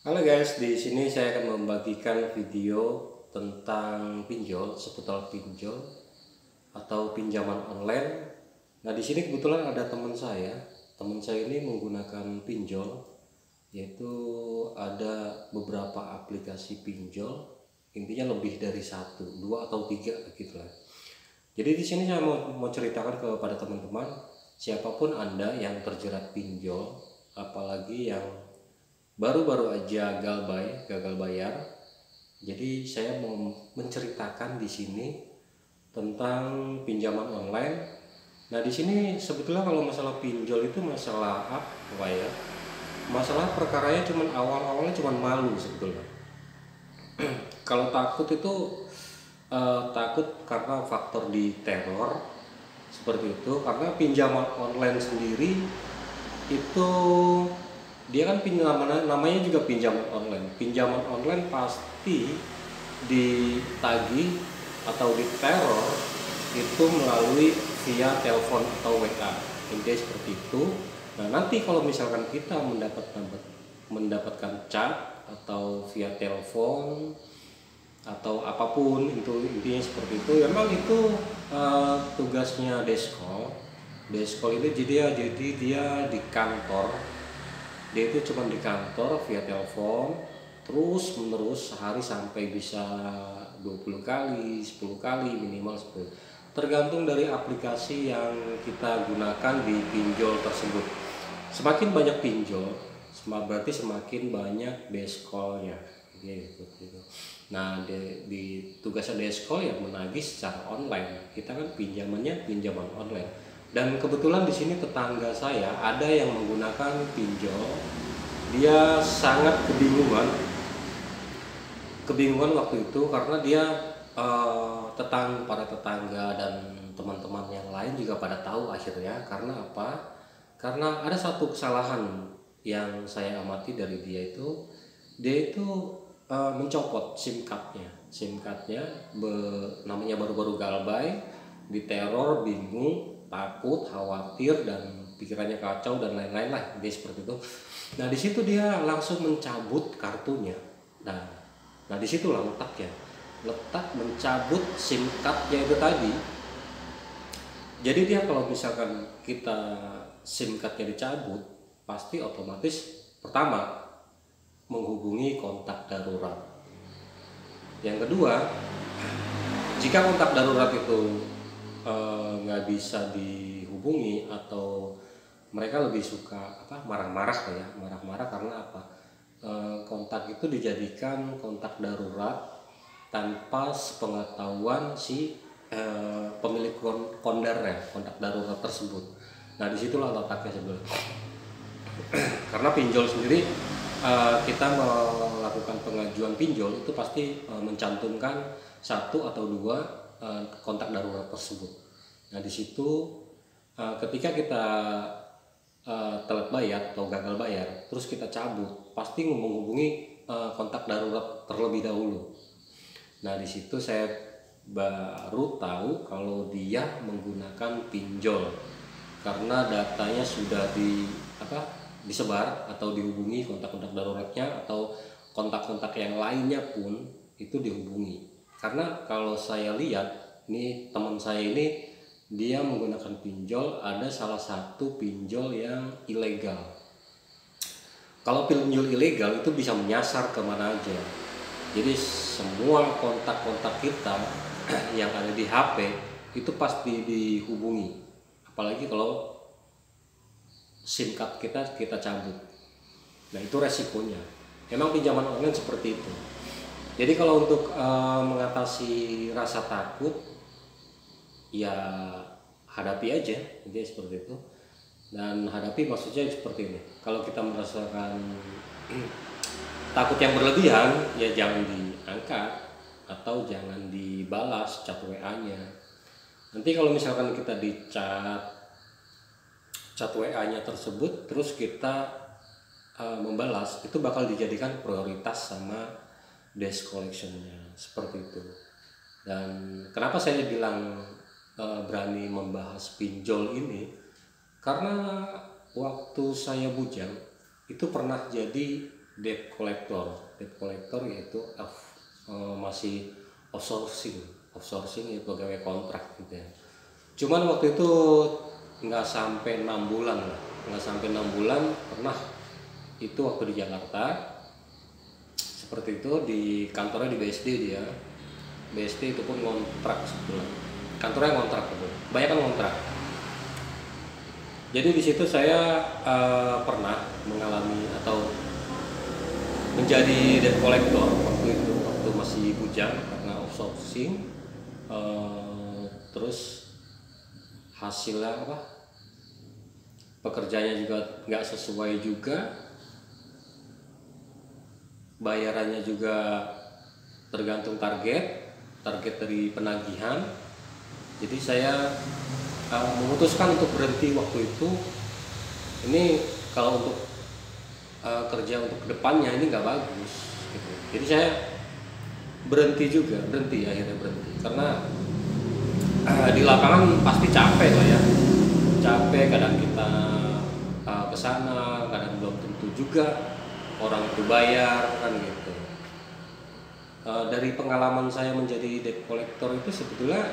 Halo guys, di sini saya akan membagikan video tentang pinjol, seputar pinjol atau pinjaman online. Nah, di sini kebetulan ada teman saya. Teman saya ini menggunakan pinjol, yaitu ada beberapa aplikasi pinjol. Intinya lebih dari satu, dua atau tiga gitulah. Jadi di sini saya mau ceritakan kepada teman-teman, siapapun Anda yang terjerat pinjol, apalagi yang baru-baru aja gagal bayar. Jadi saya mau menceritakan di sini tentang pinjaman online. Nah, di sini sebetulnya kalau masalah pinjol itu masalah apa ya? Masalah perkaranya cuman awal-awalnya cuman malu sebetulnya. Kalau takut itu takut karena faktor di teror seperti itu, karena pinjaman online sendiri itu dia kan namanya juga pinjaman online. Pinjaman online pasti ditagih atau diteror itu melalui via telepon atau WA, intinya seperti itu. Nah, nanti kalau misalkan kita mendapatkan chat atau via telepon atau apapun itu, intinya seperti itu. Memang itu tugasnya deskol. Deskol itu jadi dia di kantor. Dia itu cuma di kantor via telepon terus menerus sehari sampai bisa 20 kali, 10 kali minimal 10. Tergantung dari aplikasi yang kita gunakan di pinjol tersebut. Semakin banyak pinjol, berarti semakin banyak deskolnya. Gitu. Nah, di tugasnya deskol yang menagih secara online. Kita kan pinjamannya pinjaman online. Dan kebetulan di sini tetangga saya ada yang menggunakan pinjol. Dia sangat kebingungan waktu itu karena dia para tetangga dan teman-teman yang lain juga pada tahu akhirnya. Karena apa? Karena ada satu kesalahan yang saya amati dari dia itu mencopot SIM cardnya. Namanya baru-baru galbay, diteror, bingung, takut, khawatir, dan pikirannya kacau dan lain-lain lah, dia seperti itu. Nah, di situ dia langsung mencabut kartunya. Nah, di situlah letaknya, mencabut SIM cardnya itu tadi. Jadi dia kalau misalkan kita SIM cardnya dicabut, pasti otomatis pertama menghubungi kontak darurat. Yang kedua, jika kontak darurat itu nggak bisa dihubungi atau mereka lebih suka marah-marah karena apa? Kontak itu dijadikan kontak darurat tanpa sepengetahuan si pemilik kondernya, kontak darurat tersebut. Nah, disitulah letaknya sebenarnya. Karena pinjol sendiri, kita melakukan pengajuan pinjol itu pasti mencantumkan satu atau dua kontak darurat tersebut. Nah, di situ ketika kita telat bayar atau gagal bayar, terus kita cabut, pasti menghubungi kontak darurat terlebih dahulu. Nah, di situ saya baru tahu kalau dia menggunakan pinjol karena datanya sudah disebar atau dihubungi kontak-kontak daruratnya atau kontak-kontak yang lainnya pun itu dihubungi. Karena kalau saya lihat ini teman saya ini dia menggunakan pinjol, ada salah satu pinjol yang ilegal. Kalau pinjol ilegal itu bisa menyasar kemana aja. Jadi semua kontak-kontak kita yang ada di HP itu pasti dihubungi. Apalagi kalau SIM card kita cabut. Nah, itu resikonya. Memang pinjaman online seperti itu. Jadi kalau untuk mengatasi rasa takut, ya hadapi aja, intinya seperti itu. Dan hadapi maksudnya seperti ini. Kalau kita merasakan takut yang berlebihan, ya jangan diangkat atau jangan dibalas chat WA-nya. Nanti kalau misalkan kita di chat WA-nya tersebut terus kita membalas, itu bakal dijadikan prioritas sama desk collection-nya, seperti itu. Dan kenapa saya bilang berani membahas pinjol ini, karena waktu saya bujang itu pernah jadi debt collector. Debt collector yaitu masih outsourcing ya, pegawai kontrak gitu ya. Cuman waktu itu nggak sampai 6 bulan lah, nggak sampai 6 bulan pernah itu waktu di Jakarta seperti itu, di kantornya di BSD. Dia BSD itu pun ngontrak sebulan, kantornya ngontrak itu, kebanyakan ngontrak. Jadi di situ saya pernah mengalami atau menjadi debt collector waktu itu, waktu masih bujang karena outsourcing. Terus hasilnya apa? Pekerjaannya juga nggak sesuai juga, bayarannya juga tergantung target dari penagihan. Jadi saya memutuskan untuk berhenti waktu itu. Ini kalau untuk kerja untuk kedepannya ini nggak bagus gitu. Jadi saya akhirnya berhenti karena di lapangan pasti capek lah ya, kadang kita kesana, kadang belum tentu juga orang itu bayar kan gitu. Dari pengalaman saya menjadi debt collector itu sebetulnya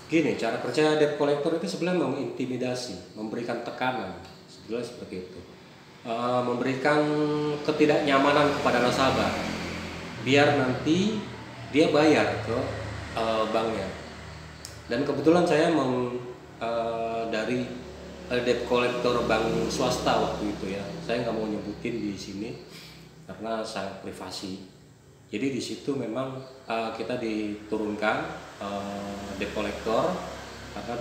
gini, cara kerja debt collector itu sebenarnya mengintimidasi, memberikan tekanan, sebetulnya seperti itu. Memberikan ketidaknyamanan kepada nasabah biar nanti dia bayar ke banknya. Dan kebetulan saya dari debt collector bank swasta waktu itu ya, saya nggak mau nyebutin di sini karena sangat privasi. Jadi di situ memang kita diturunkan debt collector karena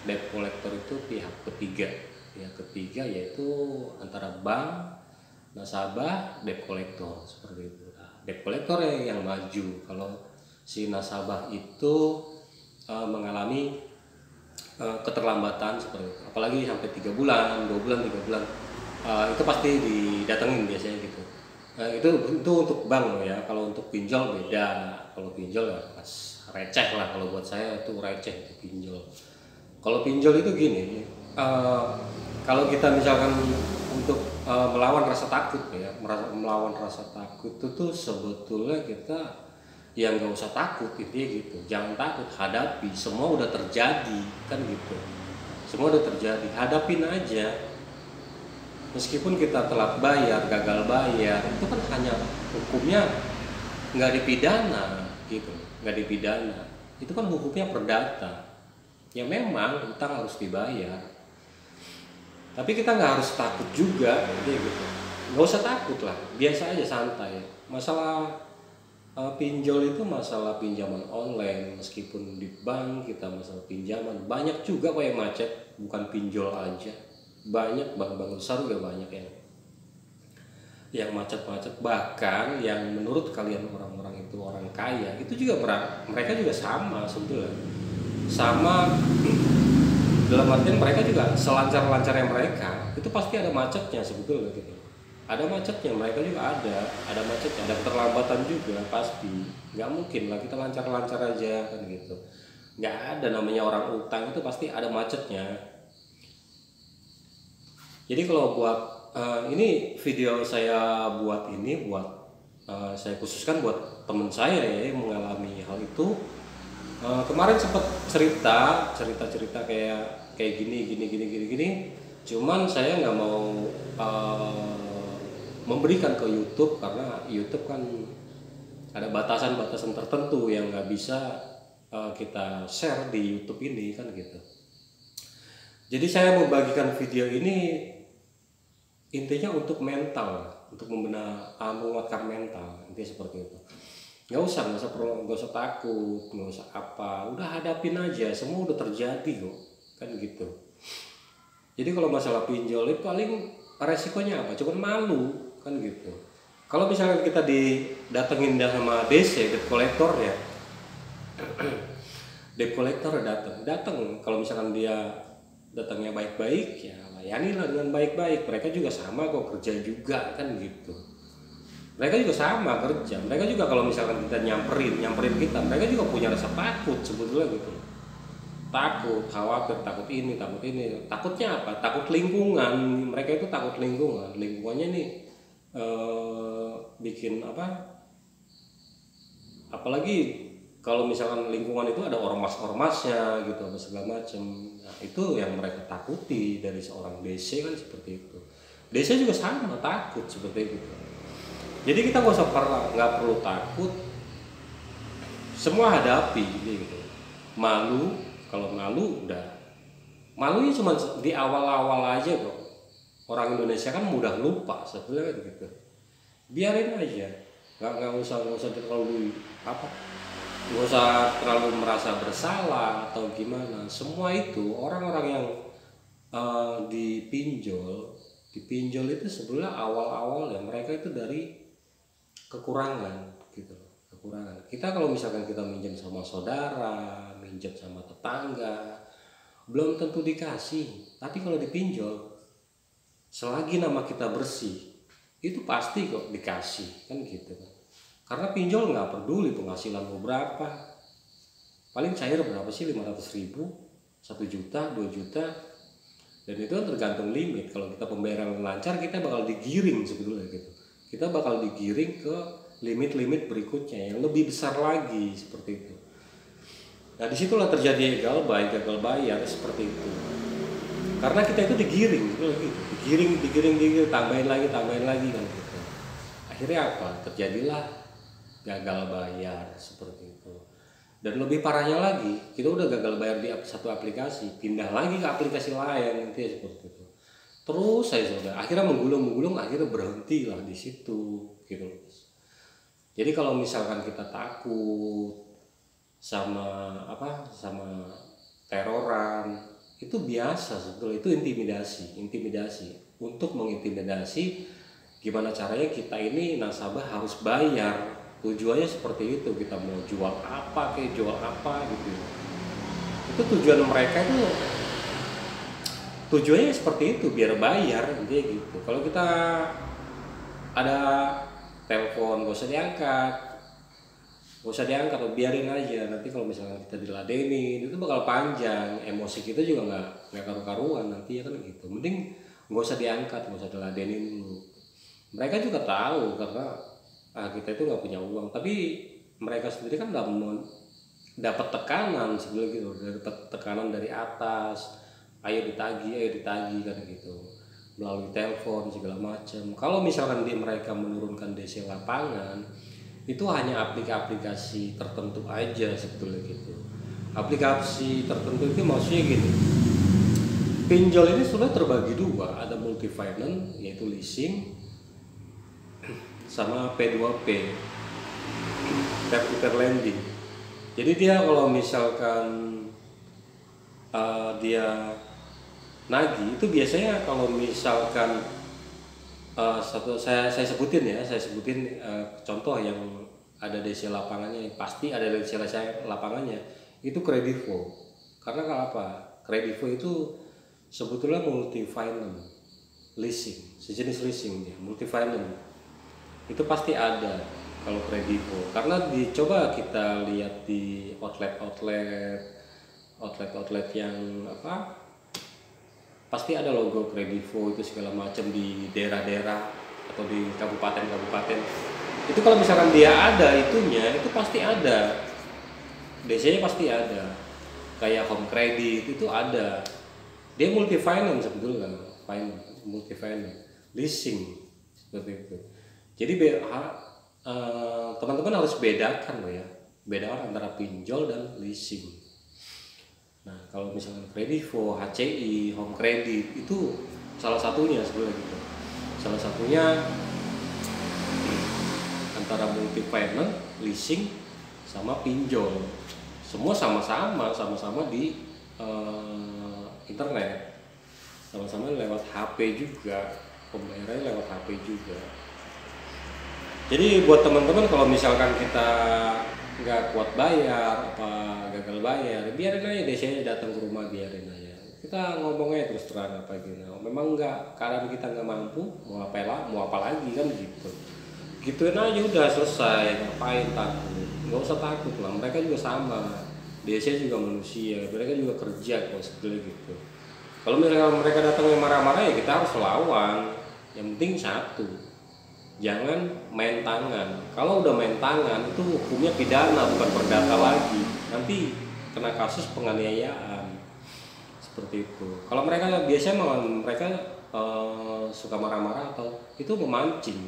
debt collector itu pihak ketiga. Pihak ketiga yaitu antara bank, nasabah, debt collector seperti itu. Debt collector yang maju kalau si nasabah itu mengalami keterlambatan seperti itu, apalagi sampai 3 bulan, 2 bulan, 3 bulan, itu pasti didatengin biasanya gitu. Itu untuk bank loh ya. Kalau untuk pinjol beda. Kalau pinjol ya pas receh lah, kalau buat saya itu receh itu pinjol. Kalau pinjol itu gini, kalau kita misalkan untuk melawan rasa takut ya, melawan rasa takut itu tuh sebetulnya kita yang nggak usah takut, intinya gitu. Jangan takut, hadapi, semua udah terjadi kan gitu. Semua udah terjadi, hadapin aja. Meskipun kita telat bayar, gagal bayar, itu kan hanya hukumnya nggak dipidana gitu, nggak dipidana. Itu kan hukumnya perdata. Ya memang utang harus dibayar. Tapi kita nggak harus takut juga, gitu. Nggak usah takut lah, biasa aja, santai. Masalah pinjol itu masalah pinjaman online, meskipun di bank kita masalah pinjaman banyak juga kok yang macet, bukan pinjol aja, banyak bank-bank besar juga banyak yang macet-macet, bahkan yang menurut kalian orang-orang itu orang kaya itu juga mereka juga sama sebetulnya, sama dalam artian mereka juga selancar-lancarnya mereka itu pasti ada macetnya sebetulnya gitu. Ada macetnya, mereka juga ada macetnya, ada keterlambatan juga pasti. Nggak mungkin lah kita lancar-lancar aja kan gitu. Nggak ada namanya orang utang itu pasti ada macetnya. Jadi kalau buat ini video saya buat ini saya khususkan buat teman saya ya yang mengalami hal itu. Kemarin sempat cerita kayak gini. Cuman saya nggak mau memberikan ke YouTube karena YouTube kan ada batasan-batasan tertentu yang nggak bisa kita share di YouTube ini kan gitu. Jadi saya membagikan video ini intinya untuk mental, untuk menguatkan mental, intinya seperti itu. Nggak usah takut, nggak usah apa, udah hadapin aja, semua udah terjadi kok kan gitu. Jadi kalau masalah pinjol itu paling resikonya apa? Cuman malu kan gitu. Kalau misalnya kita didatengin sama DC, debt collector ya, debt collector datang. Kalau misalkan dia datangnya baik-baik ya layanilah dengan baik-baik. Mereka juga sama kok, kerja juga kan gitu. Mereka juga sama kerja. Mereka juga kalau misalkan kita nyamperin kita, mereka juga punya rasa takut sebetulnya gitu. takut, khawatir, takut ini, takut ini. Takutnya apa? Takut lingkungan. Mereka itu takut lingkungan. Lingkungannya nih bikin apa? Apalagi kalau misalkan lingkungan itu ada ormas-ormasnya gitu, apa segala macam. Nah, itu yang mereka takuti dari seorang DC kan seperti itu. DC juga sama takut seperti itu. Jadi kita nggak perlu takut. Semua hadapi gitu. Malu, kalau malu udah. Malunya cuma di awal-awal aja kok. Orang Indonesia kan mudah lupa sebetulnya gitu. Biarin aja. Nggak usah terlalu apa. Nggak usah terlalu merasa bersalah atau gimana. Semua itu orang-orang yang dipinjol itu sebetulnya awal-awal ya mereka itu dari kekurangan gitu loh, kekurangan. Kita kalau misalkan kita minjem sama saudara, minjem sama tetangga, belum tentu dikasih. Tapi kalau dipinjol, selagi nama kita bersih, itu pasti kok dikasih kan gitu kan. Karena pinjol nggak peduli penghasilan lo berapa, paling cair berapa sih, 500.000, 1 juta, 2 juta, dan itu tergantung limit. Kalau kita pembayaran lancar, kita bakal digiring sebetulnya gitu. Kita bakal digiring ke limit-limit berikutnya yang lebih besar lagi seperti itu. Nah disitulah terjadi gagal bayar seperti itu. Karena kita itu digiring gitu, digiring, tambahin lagi kan gitu. Akhirnya apa? Terjadilah gagal bayar seperti itu. Dan lebih parahnya lagi, kita udah gagal bayar di satu aplikasi, pindah lagi ke aplikasi lain, nanti seperti itu. Terus saya sudah akhirnya menggulung, akhirnya berhenti lah di situ gitu. Jadi kalau misalkan kita takut sama teroran, itu biasa sebetulnya, itu intimidasi untuk mengintimidasi. Gimana caranya kita ini nasabah harus bayar, tujuannya seperti itu. Kita mau jual apa gitu. Itu tujuan mereka itu, tujuannya seperti itu, biar bayar intinya gitu. Kalau kita ada telepon gak usah diangkat, biarin aja. Nanti kalau misalnya kita diladenin, itu bakal panjang, emosi kita juga nggak karu-karuan nanti ya kan gitu. Mending gak usah diangkat, gak usah diladenin dulu. Mereka juga tahu karena kita itu nggak punya uang, tapi mereka sendiri kan dapat tekanan sebelum gitu, dapat tekanan dari atas. Ayo ditagih kan gitu, melalui telepon segala macam. Kalau misalkan mereka menurunkan DC lapangan, itu hanya aplikasi tertentu aja sebetulnya gitu. Aplikasi tertentu itu maksudnya gini, pinjol ini sudah terbagi dua, ada multi finance yaitu leasing sama P2P, peer-to-peer lending. Jadi dia kalau misalkan dia nagih itu biasanya kalau misalkan saya sebutin contoh yang ada DC lapangannya, pasti ada DC lapangannya, itu Kredivo. Karena apa? Kredivo itu sebetulnya multi finance leasing, sejenis leasing dia, multi finance. Itu pasti ada kalau Kredivo. Karena dicoba kita lihat di outlet yang pasti ada logo Kredivo itu segala macam di daerah-daerah atau di kabupaten-kabupaten. Itu kalau misalkan dia ada itunya, itu pasti ada. DC-nya pasti ada. Kayak Home Credit itu ada. Dia multi finance sebetulnya, multi finance, leasing seperti itu. Jadi teman-teman harus bedakan loh ya. Bedakan antara pinjol dan leasing. Nah, kalau misalnya Kredivo, HCI, Home Credit itu salah satunya sebenarnya gitu. Salah satunya antara multi finance, leasing, sama pinjol. Semua sama-sama di internet. Sama-sama lewat HP juga, pembayarannya lewat HP juga. Jadi buat teman-teman kalau misalkan kita nggak kuat bayar, gagal bayar, biarin aja DC-nya datang ke rumah, biarin aja. Kita ngomongnya terus terang apa gitu. Memang keadaan kita nggak mampu, mau apa lagi kan gitu. Gituin aja udah selesai, ngapain takut? Nggak usah takut lah, mereka juga sama. Desa juga manusia, mereka juga kerja kok sebetulnya gitu. Kalau mereka datang yang marah-marah ya kita harus lawan. Yang penting satu, jangan main tangan. Kalau udah main tangan itu hukumnya pidana bukan perdata lagi. Nanti kena kasus penganiayaan seperti itu. Kalau mereka biasanya malah mereka suka marah-marah atau itu memancing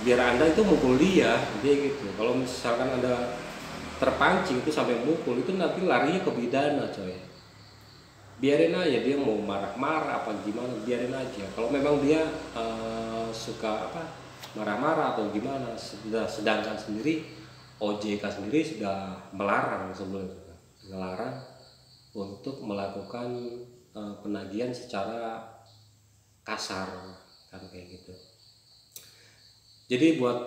biar anda itu mukul dia gitu. Kalau misalkan anda terpancing itu sampai mukul itu nanti larinya ke pidana coy. Biarin aja dia mau marah-marah apa gimana, biarin aja. Kalau memang dia suka marah-marah atau gimana, sedangkan sendiri OJK sendiri sudah melarang sebelumnya, melarang untuk melakukan penagihan secara kasar kan kayak gitu. Jadi buat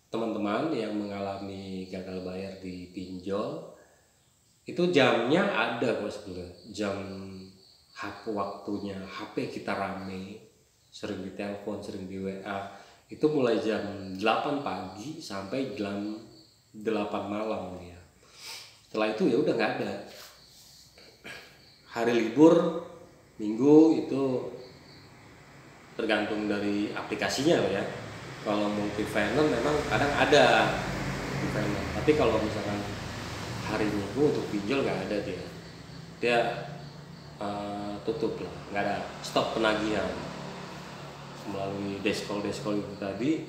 teman-teman yang mengalami gagal bayar di pinjol, itu jamnya ada kok sebenarnya. Jam waktunya HP kita rame, sering ditelepon, sering di WA, itu mulai jam 8 pagi sampai jam 8 malam ya. Setelah itu ya udah nggak ada. Hari libur Minggu itu tergantung dari aplikasinya loh ya. Kalau multi-finance memang kadang ada multi-finance, tapi kalau misalkan hari Minggu untuk pinjol nggak ada, dia tutup lah, nggak ada, stop penagihan melalui deskol itu tadi.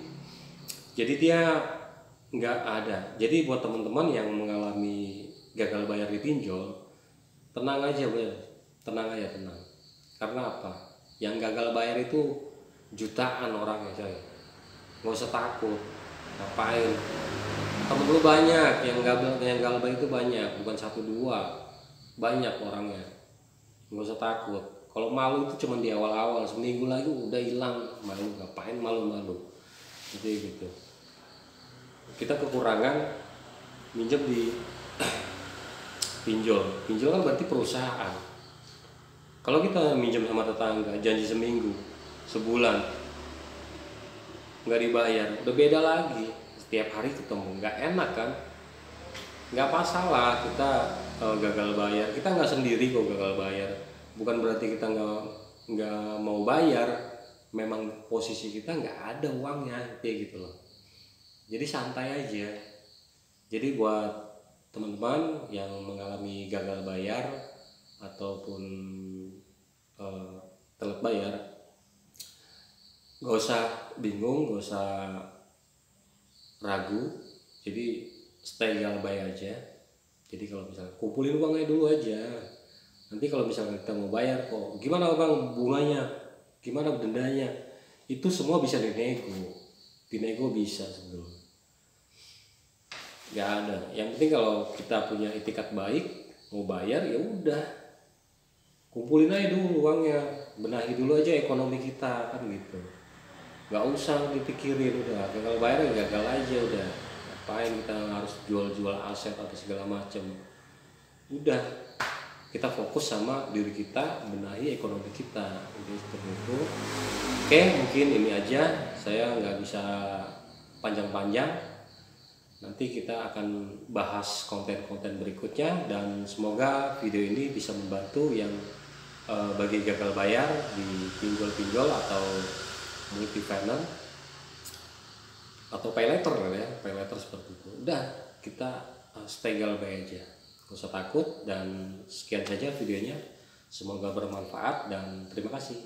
Jadi dia nggak ada. Jadi buat teman-teman yang mengalami gagal bayar di pinjol, tenang aja. Karena apa? Yang gagal bayar itu jutaan orang ya coy. Nggak usah takut. Ngapain? Temen lu banyak yang gagal bayar itu banyak, bukan 1-2, banyak orangnya. Nggak usah takut. Kalau malu itu cuma di awal-awal, seminggu lagi udah hilang malu. Ngapain malu-malu? Jadi gitu. Kita kekurangan minjem di pinjol kan berarti perusahaan. Kalau kita minjem sama tetangga, janji seminggu, sebulan nggak dibayar, udah beda lagi. Setiap hari ketemu, nggak enak kan? Nggak masalah kita gagal bayar, kita nggak sendiri kok gagal bayar. Bukan berarti kita nggak mau bayar, memang posisi kita nggak ada uangnya, kayak gitu loh. Jadi santai aja. Jadi buat teman-teman yang mengalami gagal bayar ataupun telat bayar, gak usah bingung, gak usah ragu. Jadi stay bayar aja. Jadi kalau misalnya kumpulin uangnya dulu aja, nanti kalau misalnya kita mau bayar kok gimana bang bunganya, gimana dendanya, itu semua bisa dinego bisa sebelum. Gak ada. Yang penting kalau kita punya itikat baik mau bayar ya udah, kumpulin aja dulu uangnya, benahi dulu aja ekonomi kita kan gitu. Gak usah dipikirin, udah gagal bayar ya gagal aja udah. Ngapain kita harus jual aset atau segala macam. Udah, kita fokus sama diri kita, benahi ekonomi kita. Jadi seperti itu. Oke, mungkin ini aja. Saya nggak bisa panjang-panjang. Nanti kita akan bahas konten-konten berikutnya, dan semoga video ini bisa membantu yang bagi gagal bayar di pinjol-pinjol atau multi finance atau pay later seperti itu. Udah, kita stay galbay aja, gak usah takut. Dan sekian saja videonya, semoga bermanfaat dan terima kasih.